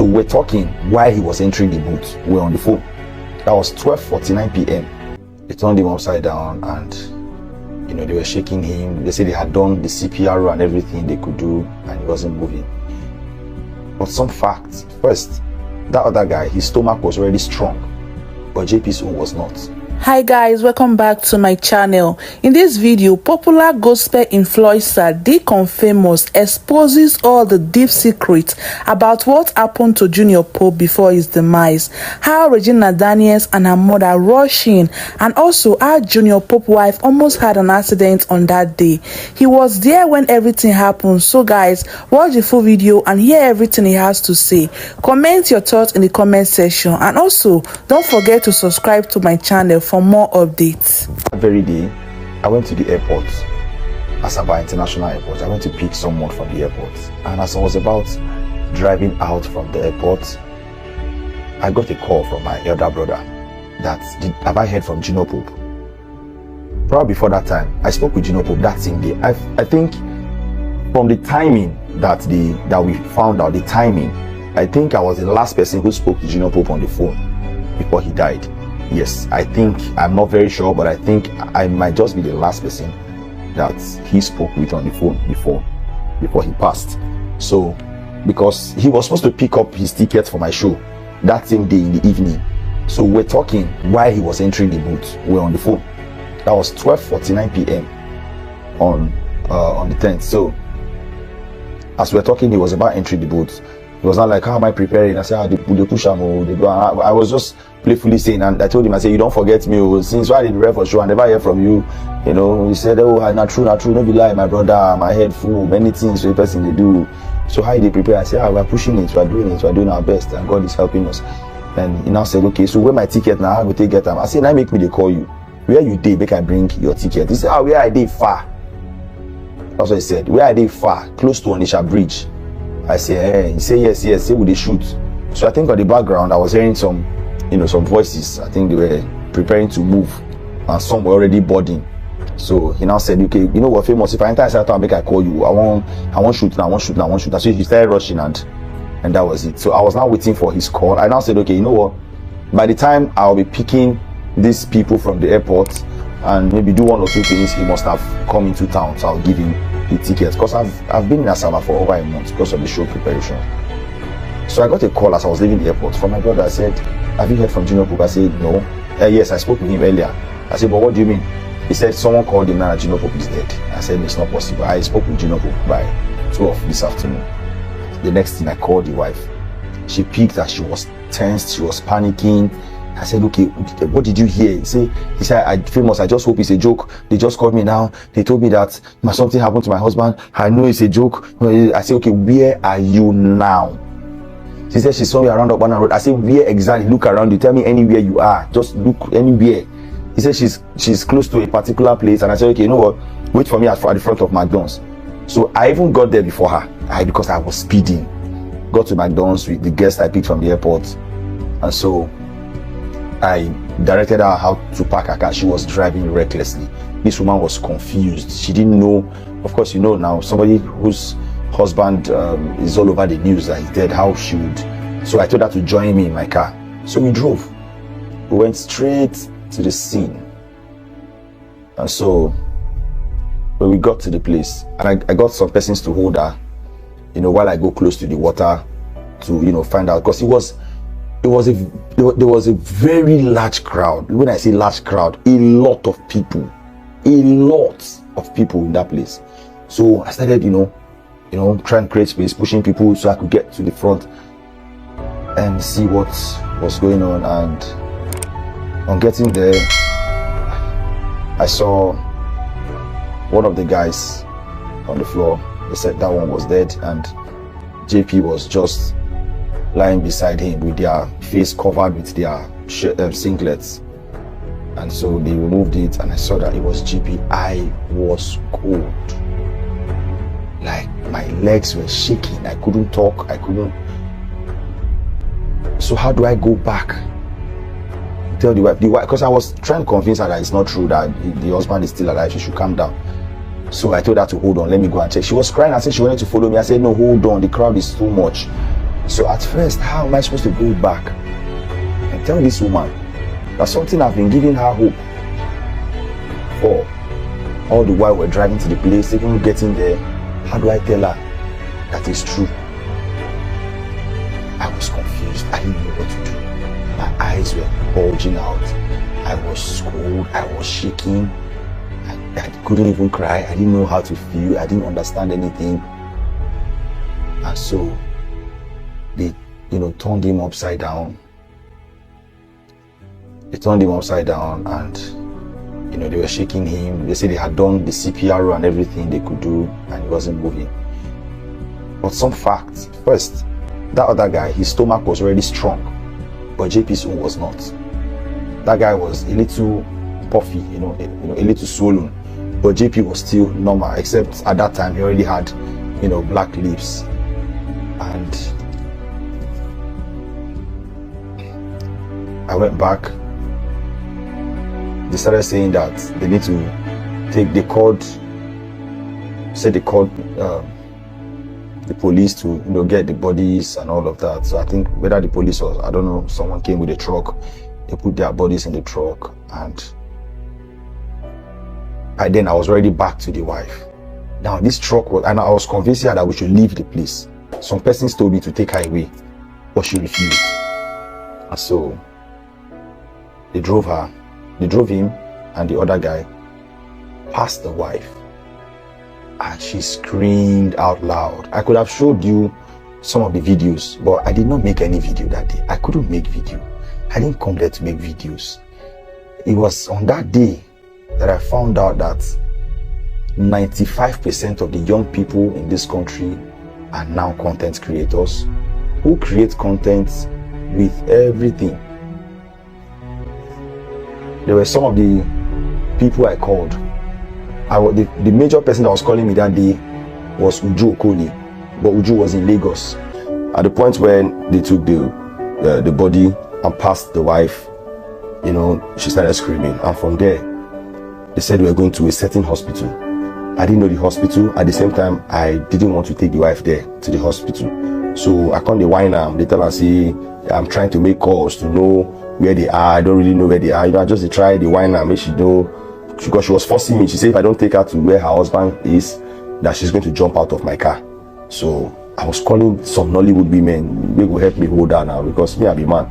So we're talking while he was entering the booth. We're on the phone. That was 12:49 p.m. They turned him upside down and they were shaking him. They said they had done the CPR and everything they could do and he wasn't moving. But some facts. First, that other guy, his stomach was already strong, but JP's own was not. Hi guys, welcome back to my channel. In this video, popular gospel influencer Deacon Famous exposes all the deep secrets about what happened to Junior Pope before his demise, how Regina Daniels and her mother rushed in, and also how Junior Pope's wife almost had an accident on that day. He was there when everything happened. So guys, watch the full video and hear everything he has to say. Comment your thoughts in the comment section, and also don't forget to subscribe to my channel for more updates. That very day, I went to the airport, Asaba International Airport. I went to pick someone from the airport, and as I was about driving out from the airport, I got a call from my elder brother that have I heard from Junior Pope? Probably before that time, I spoke with Junior Pope that same day. I think from the timing that we found out, the timing, I think I was the last person who spoke to Junior Pope on the phone before he died. Yes, I think, I'm not very sure, but I think I might just be the last person that he spoke with on the phone before he passed. So, because he was supposed to pick up his ticket for my show that same day in the evening. So we're talking while he was entering the booth. We're on the phone. That was 12:49 p.m. on the 10th. So, as we're talking, he was about entering the booth. He was not like, how am I preparing? I said, they push him, they do. I was just playfully saying, and I told him, I said, you don't forget me. Since why did you for show? I never hear from you. He said, oh, not true, no be lie, my brother, my head full, many things for a person they do. So how they prepare? I said, we're pushing it, we're doing our best, and God is helping us. And he now said, okay, so where my ticket now? How will take get them? I said, now make me they call you. Where you did, make I bring your ticket. He said, where I did far. That's what he said. Where I did far, close to Onisha Bridge. I said, he said, yes, say would they shoot? So I think on the background I was hearing some voices. I think they were preparing to move, and some were already boarding. So he now said, okay, you know what, Famous, if I enter inside town, make I call you. I want shoot now. So he started rushing, and that was it. So I was now waiting for his call. I now said, okay, you know what, by the time I'll be picking these people from the airport and maybe do one or two things, he must have come into town, so I'll give him the tickets, because I've been in Asaba for over a month because of the show preparation. So I got a call as I was leaving the airport from my brother. I said, have you heard from Junior Pope? I said, no. Yes, I spoke with him earlier. I said, but what do you mean? He said, someone called him now that Junior Pope is dead. I said, it's not possible. I spoke with Junior Pope by 12 this afternoon. The next thing, I called the wife. She picked that she was tensed, she was panicking. I said, okay, what did you hear? He said, Famous, I just hope it's a joke. They just called me now. They told me that something happened to my husband. I know it's a joke. I said, okay, where are you now? She said she saw me around Obana Road. I said, where exactly? Look around you. Tell me anywhere you are. Just look anywhere. He said she's close to a particular place. And I said, okay, you know what? Wait for me at the front of McDonald's. So I even got there before her. Because I was speeding. Got to McDonald's with the guest I picked from the airport. And so I directed her how to park her car. She was driving recklessly. This woman was confused. She didn't know. Of course, now somebody whose husband is all over the news that he's dead, how she would. So I told her to join me in my car. So we drove. We went straight to the scene. And so when we got to the place, and I got some persons to hold her, while I go close to the water to, find out, because there was a very large crowd. When I say large crowd, a lot of people in that place. So I started, trying to create space, pushing people so I could get to the front and see what was going on. And on getting there, I saw one of the guys on the floor. They said that one was dead, and JP was just lying beside him with their face covered with their singlets. And so they removed it, and I saw that it was JP. I was cold. Like, my legs were shaking. I couldn't talk. So how do I go back? Tell the wife, because I was trying to convince her that it's not true, that the husband is still alive. She should calm down. So I told her to hold on, let me go and check. She was crying. I said she wanted to follow me. I said, no, hold on, the crowd is too much. So at first, how am I supposed to go back and tell this woman that something I've been giving her hope for all the while we're driving to the place, even getting there? How do I tell her that it's true? I was confused. I didn't know what to do. My eyes were bulging out. I was cold. I was shaking. I couldn't even cry. I didn't know how to feel. I didn't understand anything. And so they, turned him upside down. They turned him upside down and, they were shaking him. They said they had done the CPR and everything they could do and he wasn't moving. But some facts. First, that other guy, his stomach was already strong, but JP's own was not. That guy was a little puffy, a little swollen, but JP was still normal, except at that time he already had, black lips. And I went back. They started saying that they need to they called the police to get the bodies and all of that. So I think whether the police or I don't know, someone came with a truck, they put their bodies in the truck, and by then I was already back to the wife. Now this truck was, and I was convincing her that we should leave the place. Some persons told me to take her away, but she refused. And so they drove him and the other guy past the wife. And she screamed out loud. I could have showed you some of the videos, but I did not make any video that day. I couldn't make video. I didn't come there to make videos. It was on that day that I found out that 95% of the young people in this country are now content creators who create content with everything. There were some of the people I called. The major person that was calling me that day was Uju Okoli, but Uju was in Lagos. At the point when they took the body and passed the wife, she started screaming, and from there they said we were going to a certain hospital. I didn't know the hospital. At the same time, I didn't want to take the wife there to the hospital. So I called the whiner. They tell her, say, I'm trying to make calls to know where they are. I don't really know where they are. I just try the whiner, make she know, because she was forcing me. She said if I don't take her to where her husband is, that she's going to jump out of my car. So I was calling some Nollywood women. They will help me hold her now, because me, I be man.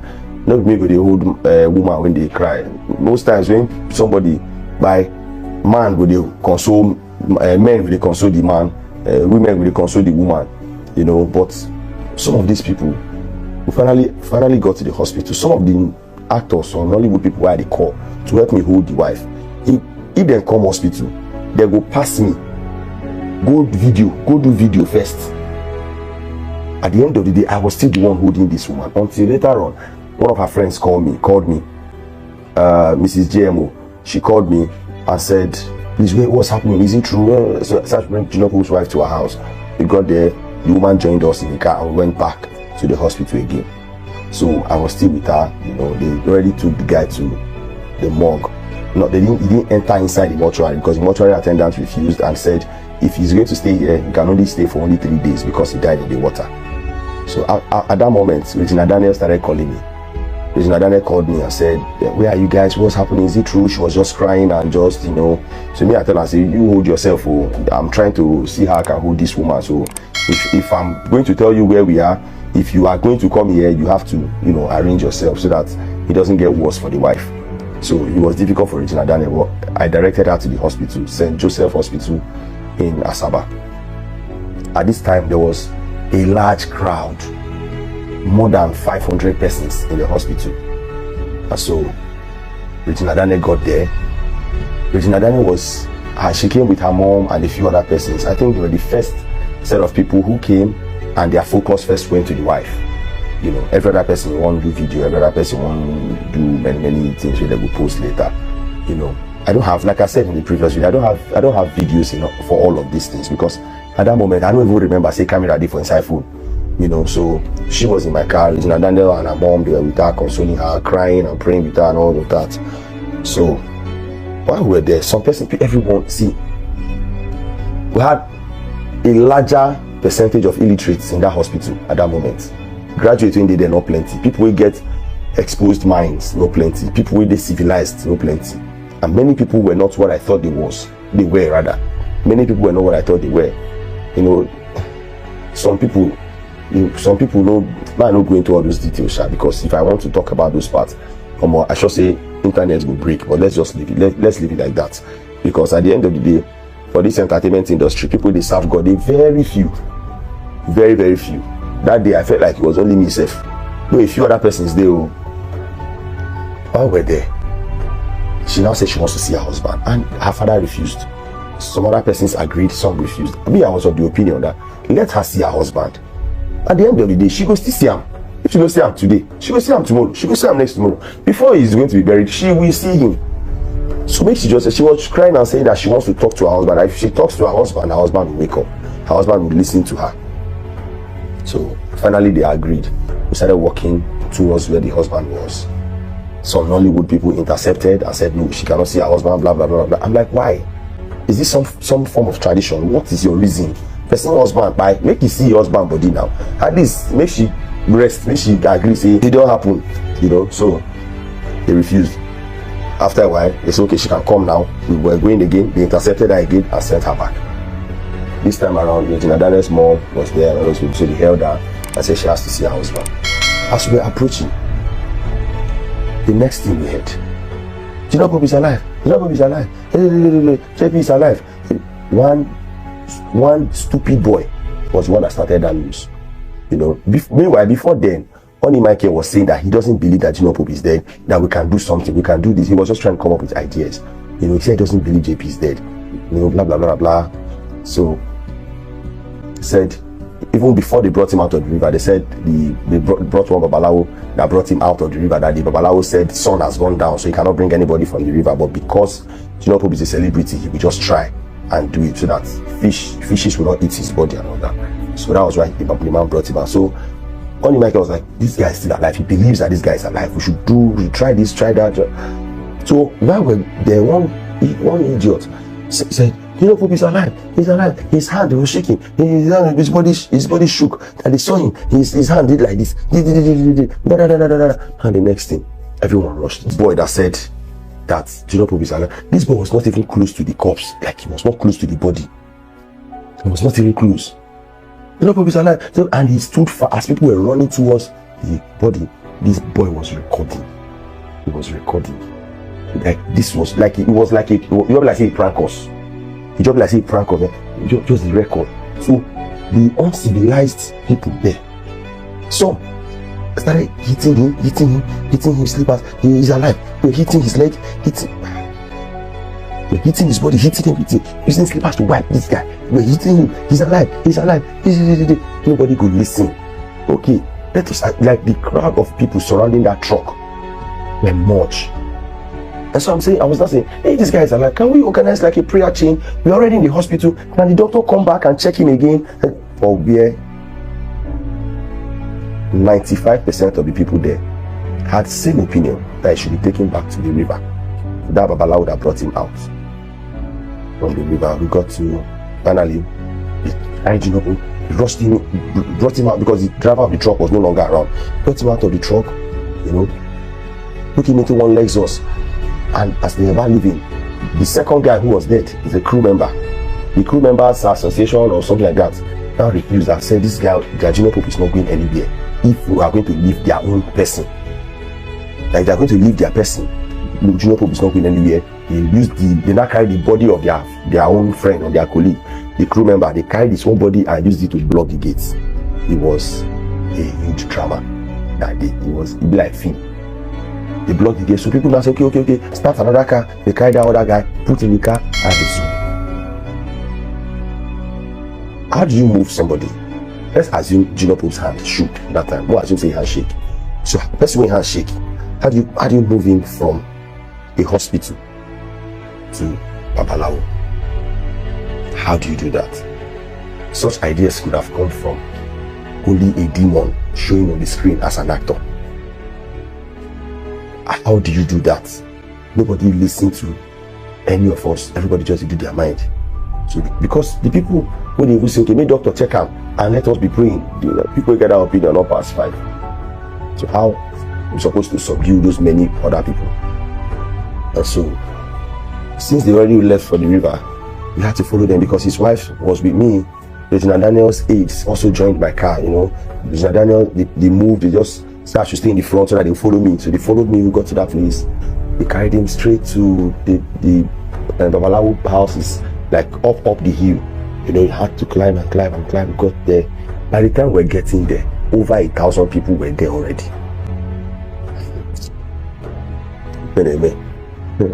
Not me go they hold woman when they cry. Most times when somebody by man will they console, men will they console the man, women will they console the woman, But some of these people, we finally got to the hospital. Some of the actors or Nollywood people where they call to help me hold the wife. If they come hospital, they go pass me, go do video first. At the end of the day, I was still the one holding this woman until later on, one of her friends called me, Mrs. JMO. She called me and said, please wait, what's happening? Is it true? So I bring Junior Pope's wife to our house. We got there, the woman joined us in the car and we went back to the hospital again. So I was still with her, they already took the guy to the morgue. No, he didn't enter inside the mortuary because the mortuary attendant refused and said if he's going to stay here, he can only stay for only 3 days because he died in the water. So at that moment, Regina Daniel started calling me. Regina Daniel called me and said, where are you guys? What's happening? Is it true? She was just crying and just, So me, I tell her, I say, you hold yourself. Oh, I'm trying to see how I can hold this woman. So if I'm going to tell you where we are, if you are going to come here, you have to, arrange yourself so that it doesn't get worse for the wife. So it was difficult for Regina Daniel. I directed her to the hospital, St. Joseph Hospital in Asaba. At this time, there was a large crowd, more than 500 persons in the hospital. And so Regina Daniel got there. Regina Daniel she came with her mom and a few other persons. I think they were the first set of people who came, and their focus first went to the wife. Every other person want to do video, every other person want to do many things where they will post later. I don't have, like I said in the previous video, I don't have videos for all of these things, because at that moment I don't even remember say camera did for inside phone. So she was in my car, Regina Daniel and her mom, they were with her, consoling her, crying and praying with her and all of that. So while we were there, everyone, see, we had a larger percentage of illiterates in that hospital at that moment. graduate when they not plenty. People will get exposed minds, no plenty. People will be civilized, no plenty. And many people were not what I thought they were rather. Many people were not what I thought they were. You know, some people know, I don't go into all those details, because if I want to talk about those parts, I should say internet will break, but let's just leave it. Let's leave it like that. Because at the end of the day, for this entertainment industry, people they serve God, they very few. Very, very few. That day I felt like it was only myself. No, a few other persons there. While we're there, she now said she wants to see her husband, and her father refused. Some other persons agreed, some refused. I was of the opinion that let her see her husband. At the end of the day, she goes to see him. If she goes see him today, she goes see him tomorrow, she goes see him next tomorrow. Before he's going to be buried, she will see him. So she was crying and saying that she wants to talk to her husband. If she talks to her husband will wake up. Her husband will listen to her. So finally they agreed. We started walking towards where the husband was. Some Nollywood people intercepted and said, no, she cannot see her husband, blah, blah, blah, blah. I'm like, why? Is this some form of tradition? What is your reason? Person husband, by make you see your husband body now. At least make she rest, make she agree, say it don't happen. You know, so they refused. After a while, they said, okay, she can come now. We were going again, they intercepted her again and sent her back. This time around, Regina Daniel's mom was there, and also so they held her and said she has to see her husband. As we were approaching, the next thing we heard, Tinubu is alive. Tinubu is alive. JP is alive. One stupid boy was the one that started that news. You know, meanwhile, before then, Oni Michael was saying that he doesn't believe that Tinubu is dead, that we can do something, we can do this. He was just trying to come up with ideas. You know, he said he doesn't believe JP is dead. You know, blah, blah, blah, blah. So, he said, even before they brought him out of the river, they said they brought one Babalawo that brought him out of the river, that the Babalawo said sun has gone down, so he cannot bring anybody from the river. But because Tinubu is a celebrity, he will just try and do it so that fishes will not eat his body and all that. So that was why the man brought him out. So Oni Michael was like, this guy is still alive. He believes that this guy is alive. We should try this, try that. So while there, one idiot said, Tinubu is alive. He's alive. His hand was shaking. His body shook. And they saw him. His hand did like this. And the next thing, everyone rushed. The boy that said that Tinubu is alive. This boy was not even close to the corpse. Like, he was not close to the body. He was not even close. Tinubu is alive. And he stood far as people were running towards the body. This boy was recording. He was recording. Like, this was like, it was like a prank us. He just like say prank of it, just the record. So the uncivilized people there, some started hitting him slippers. He is alive. We're hitting his leg, we're hitting his body, hitting him, using slippers to wipe this guy. We're hitting him. He's alive. Nobody could listen. Okay, let us, like, the crowd of people surrounding that truck were much. And so I'm saying, I was not saying, hey, this guy is alive. Can we organize like a prayer chain? We're already in the hospital. Can the doctor come back and check him again? For where 95% of the people there had the same opinion that he should be taken back to the river. That Babala would have brought him out from the river. We got to, finally, he rushed him, brought him out because the driver of the truck was no longer around. Brought him out of the truck, you know, took him into one Lexus. And as they were leaving, the second guy who was dead is a crew member. The crew members association or something like that now refused and said, this guy, the junior pope, is not going anywhere. If we are going to leave their own person, like they are going to leave their person, the junior pope is not going anywhere. They now carry the body of their own friend or their colleague, the crew member. They carried his own body and used it to block the gates. It was a huge drama that day. It be like film. They blocked the gate, so people now say, okay, start another car. They carry that other guy, put in the car, and they soon. How do you move somebody? Let's assume Junior Pope's hand shook that time. We'll assume say hand shake. So let's say hand shake. How do you move him from a hospital to Babalawo? How do you do that? Such ideas could have come from only a demon showing on the screen as an actor. How do you do that? Nobody listened to any of us. Everybody just did their mind. So because the people when they will say, okay, make doctor check am and let us be praying, people get that opinion not past 5. So how we're supposed to subdue those many other people? And so since they already left for the river, we had to follow them because his wife was with me. Regina Daniel's aides also joined my car, Regina Daniel, they moved, they just said I should stay in the front so that they follow me. So they followed me, we got to that place. They carried him straight to the Babalawo houses, like up the hill. He had to climb and climb and climb. We got there. By the time we're getting there, over 1,000 people were there already.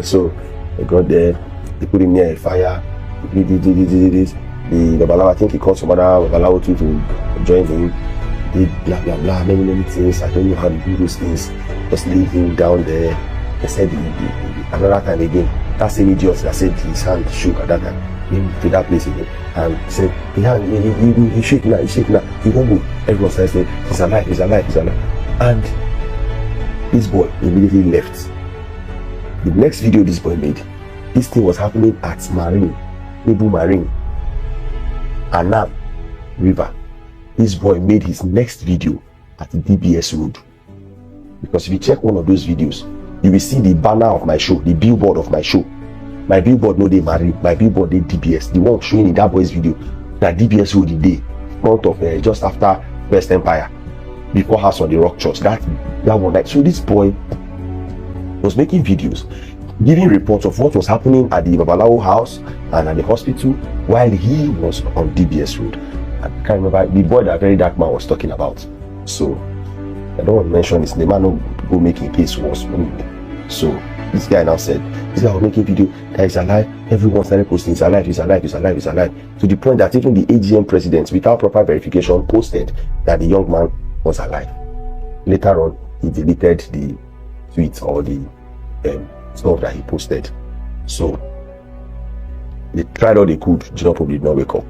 So I got there, they put him near a fire. The Babalawo, I think he called some other Babalawo to join him. Did blah blah blah, many things. I don't know how to do those things. Just leave him down there. They said another time again, that same idiot that said his hand shook at that time, came to that place again and said, he shake now, he won't move. Everyone says, he's alive. And this boy immediately left. The next video this boy made, this thing was happening at Nebu Marine, Anam River. This boy made his next video at the DBS Road. Because if you check one of those videos, you will see the banner of my show, the billboard of my show. My billboard no they Marine, my billboard they DBS. The one showing in that boy's video, that DBS Road the day front of just after West Empire, before House on the Rock Church. That one. Like, so this boy was making videos, giving reports of what was happening at the Babalawo house and at the hospital while he was on DBS Road. I can't remember the boy that very dark man was talking about. So I don't want to mention his name. I know people making case worse. So this guy now said, this guy was making video that he's alive. Everyone started posting he's alive. To the point that even the AGM president, without proper verification, posted that the young man was alive. Later on, he deleted the tweet or the stuff that he posted. So they tried all they could. Probably did not wake up.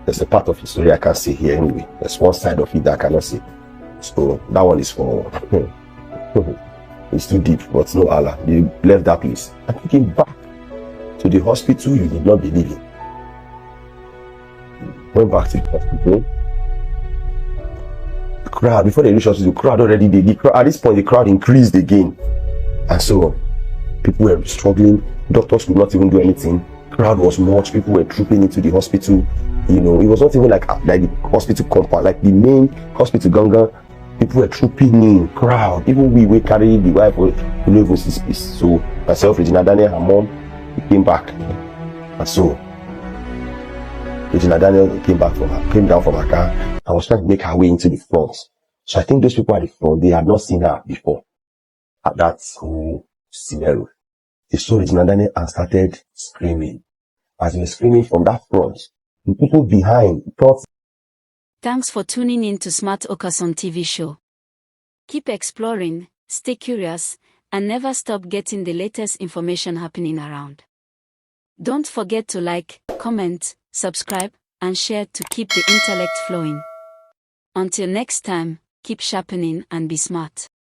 There's a part of the story I can't see here anyway. There's one side of it that I cannot see. So that one is for it's too deep, but no Allah. They left that place and took him back to the hospital. You did not believe him. Went back to the hospital. The crowd, before they reached us, the crowd already did. At this point, the crowd increased again. And so people were struggling. Doctors could not even do anything. Crowd was much. People were trooping into the hospital. It was not even like the hospital compound, like the main hospital Ganga. People were trooping in, crowd. Even we carried the wife, we don't even see space. So myself, Regina Daniel, her mom, we came back. And so Regina Daniel came down from her car and was trying to make her way into the front. So I think those people at the front, they had not seen her before at that whole scenario. They saw Regina Daniel and started screaming. As they were screaming from that front, the people behind thought. Thanks for tuning in to Smart Okason TV show. Keep exploring, stay curious, and never stop getting the latest information happening around. Don't forget to like, comment, subscribe, and share to keep the intellect flowing. Until next time, keep sharpening and be smart.